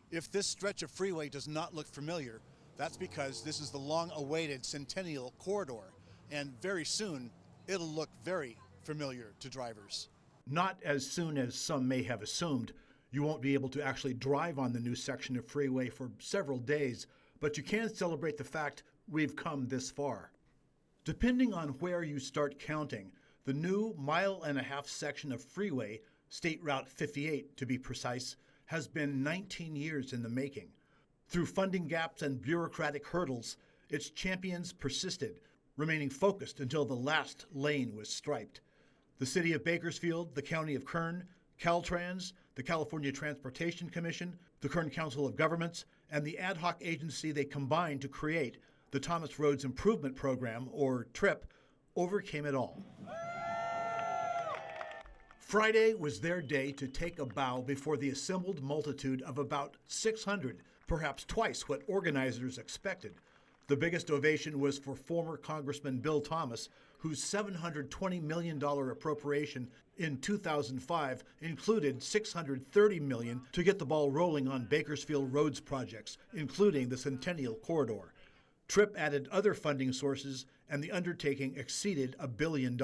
If this stretch of freeway does not look familiar, that's because this is the long-awaited Centennial Corridor, and very soon it'll look very familiar to drivers. Not as soon as some may have assumed. You won't be able to actually drive on the new section of freeway for several days, but you can celebrate the fact we've come this far. Depending on where you start counting, the new mile-and-a-half section of freeway, State Route 58 to be precise, has been 19 years in the making. Through funding gaps and bureaucratic hurdles, its champions persisted, remaining focused until the last lane was striped. The city of Bakersfield, the county of Kern, Caltrans, the California Transportation Commission, the Kern Council of Governments, and the ad hoc agency they combined to create, the Thomas Roads Improvement Program, or TRIP, overcame it all. Friday was their day to take a bow before the assembled multitude of about 600, perhaps twice what organizers expected. The biggest ovation was for former Congressman Bill Thomas, whose $720 million appropriation in 2005 included $630 million to get the ball rolling on Bakersfield roads projects, including the Centennial Corridor. TRIP added other funding sources, and the undertaking exceeded $1 billion.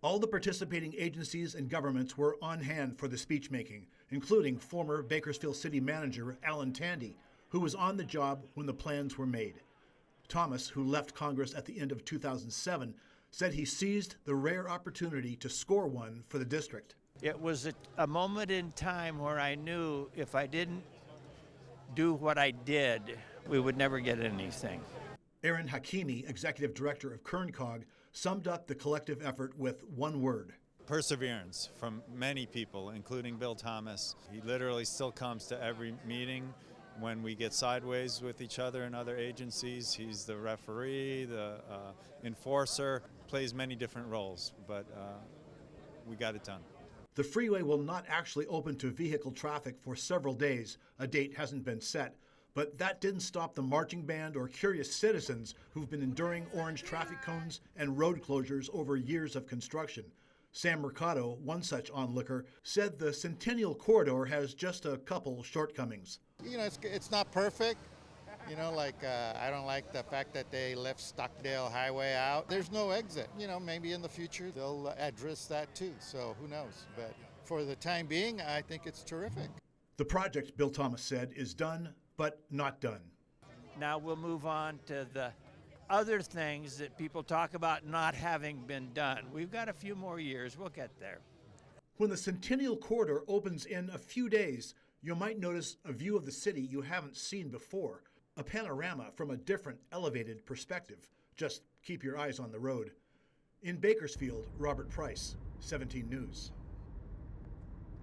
All the participating agencies and governments were on hand for the speechmaking, including former Bakersfield City Manager Alan Tandy, who was on the job when the plans were made. Thomas, who left Congress at the end of 2007, said he seized the rare opportunity to score one for the district. It was a moment in time where I knew if I didn't do what I did, we would never get anything. Aaron Hakimi, executive director of KernCog, summed up the collective effort with one word. Perseverance from many people, including Bill Thomas. He literally still comes to every meeting. When we get sideways with each other and other agencies, he's the referee, the enforcer, plays many different roles, but we got it done. The freeway will not actually open to vehicle traffic for several days. A date hasn't been set. But that didn't stop the marching band or curious citizens who've been enduring orange traffic cones and road closures over years of construction. Sam Mercado, one such onlooker, said the Centennial Corridor has just a couple shortcomings. You know, it's not perfect. You know, I don't like the fact that they left Stockdale Highway out. There's no exit. You know, maybe in the future they'll address that too. So who knows? But for the time being, I think it's terrific. The project, Bill Thomas said, is done, but not done. Now we'll move on to the other things that people talk about not having been done. We've got a few more years. We'll get there. When the Centennial Corridor opens in a few days, you might notice a view of the city you haven't seen before, a panorama from a different, elevated perspective. Just keep your eyes on the road. In Bakersfield, Robert Price, 17 News.